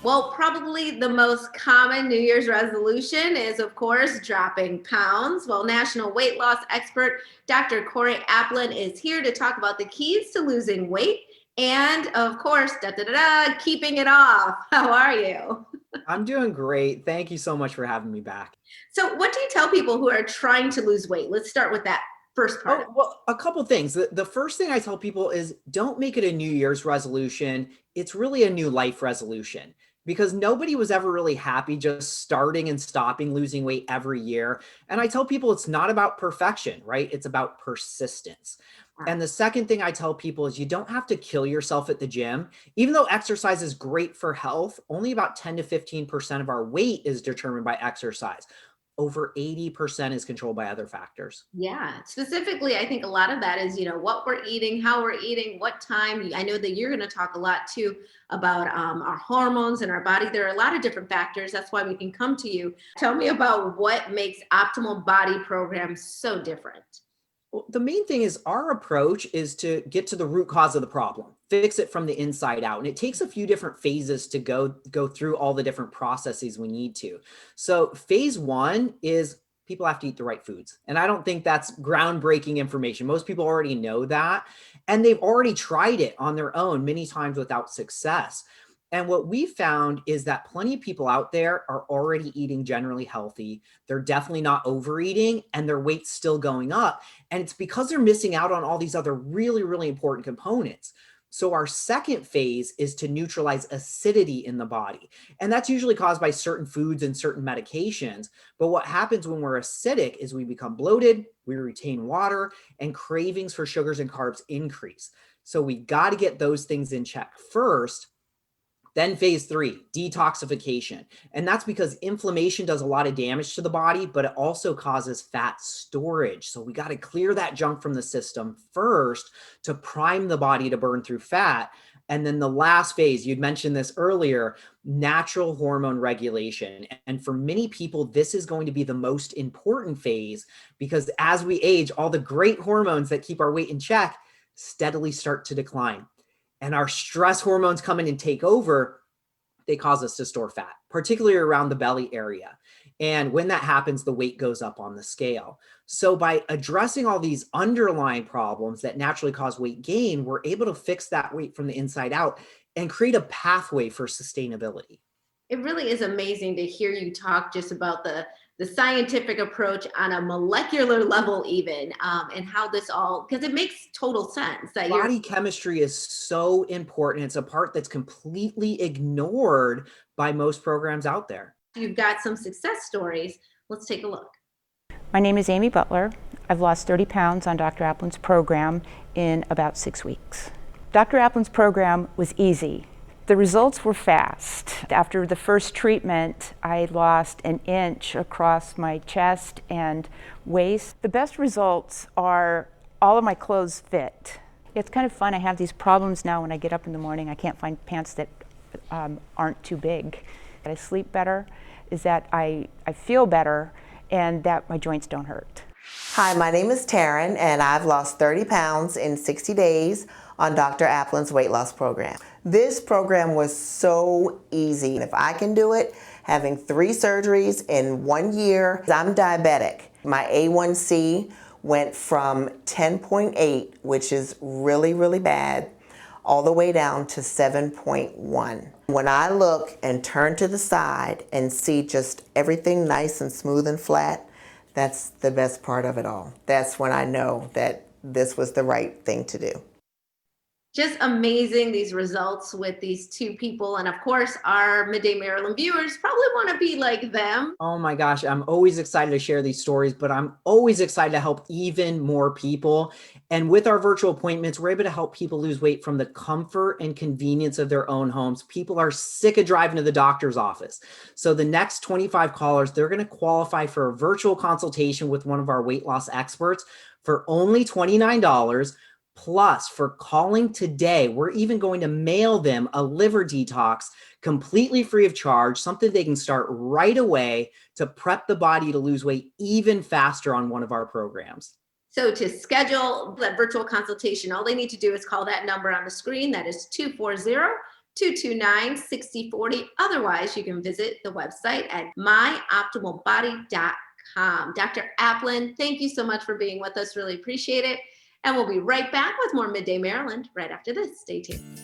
Well, probably the most common New Year's resolution is, of course, dropping pounds. Well, national weight loss expert Dr. Corey Applin is here to talk about the keys to losing weight and, of course, keeping it off. How are you? I'm doing great. Thank you so much for having me back. So, what do you tell people who are trying to lose weight? Let's start with that first part of Oh, well, a couple things. The first thing I tell people is don't make it a New Year's resolution. It's really a new life resolution because nobody was ever really happy just starting and stopping losing weight every year. And I tell people it's not about perfection, right? It's about persistence. it. And the second thing I tell people is you don't have to kill yourself at the gym. Even though exercise is great for health, only about 10 to 15% of our weight is determined by exercise. Over 80% is controlled by other factors. Yeah, specifically, I think a lot of that is, what we're eating, how we're eating, what time. I know that you're going to talk a lot too about our hormones in our body. There are a lot of different factors. That's why we can come to you. Tell me about what makes optimal body programs so different. Well, the main thing is our approach is to get to the root cause of the problem, fix it from the inside out. And it takes a few different phases to go through all the different processes we need to. So phase one is people have to eat the right foods. And I don't think that's groundbreaking information. Most people already know that. And they've already tried it on their own many times without success. And what we found is that plenty of people out there are already eating generally healthy. They're definitely not overeating and their weight's still going up. And it's because they're missing out on all these other really, really important components. So our second phase is to neutralize acidity in the body. And that's usually caused by certain foods and certain medications. But what happens when we're acidic is we become bloated, we retain water, and cravings for sugars and carbs increase. So we got to get those things in check first. Then phase three, detoxification. And that's because inflammation does a lot of damage to the body, but it also causes fat storage. So we got to clear that junk from the system first to prime the body to burn through fat. And then the last phase, you'd mentioned this earlier, natural hormone regulation. And for many people, this is going to be the most important phase because as we age, all the great hormones that keep our weight in check steadily start to decline. And our stress hormones come in and take over, they cause us to store fat, particularly around the belly area. And when that happens, the weight goes up on the scale. So by addressing all these underlying problems that naturally cause weight gain, we're able to fix that weight from the inside out and create a pathway for sustainability. It really is amazing to hear you talk just about the scientific approach on a molecular level even, and how this all, because it makes total sense that you're. Body chemistry is so important. It's a part that's completely ignored by most programs out there. You've got some success stories. Let's take a look. My name is Amy Butler. I've lost 30 pounds on Dr. Applin's program in about 6 weeks. Dr. Applin's program was easy. The results were fast. After the first treatment, I lost an inch across my chest and waist. The best results are all of my clothes fit. It's kind of fun. I have these problems now when I get up in the morning. I can't find pants that aren't too big. I sleep better, is that I feel better, and that my joints don't hurt. Hi, my name is Taryn, and I've lost 30 pounds in 60 days on Dr. Applin's weight loss program. This program was so easy. If I can do it, having 3 surgeries in 1 year, I'm diabetic. My A1C went from 10.8, which is really, really bad, all the way down to 7.1. When I look and turn to the side and see just everything nice and smooth and flat, that's the best part of it all. That's when I know that this was the right thing to do. Just amazing, these results with these two people. And of course, our Midday Maryland viewers probably want to be like them. Oh my gosh, I'm always excited to share these stories, but I'm always excited to help even more people. And with our virtual appointments, we're able to help people lose weight from the comfort and convenience of their own homes. People are sick of driving to the doctor's office. So the next 25 callers, they're going to qualify for a virtual consultation with one of our weight loss experts for only $29. Plus, for calling today, we're even going to mail them a liver detox completely free of charge, something they can start right away to prep the body to lose weight even faster on one of our programs. So to schedule that virtual consultation, all they need to do is call that number on the screen. That is 229-6040. Otherwise, you can visit the website at myoptimalbody.com. Dr. Applin, thank you so much for being with us. Really appreciate it. And we'll be right back with more Midday Maryland right after this. Stay tuned.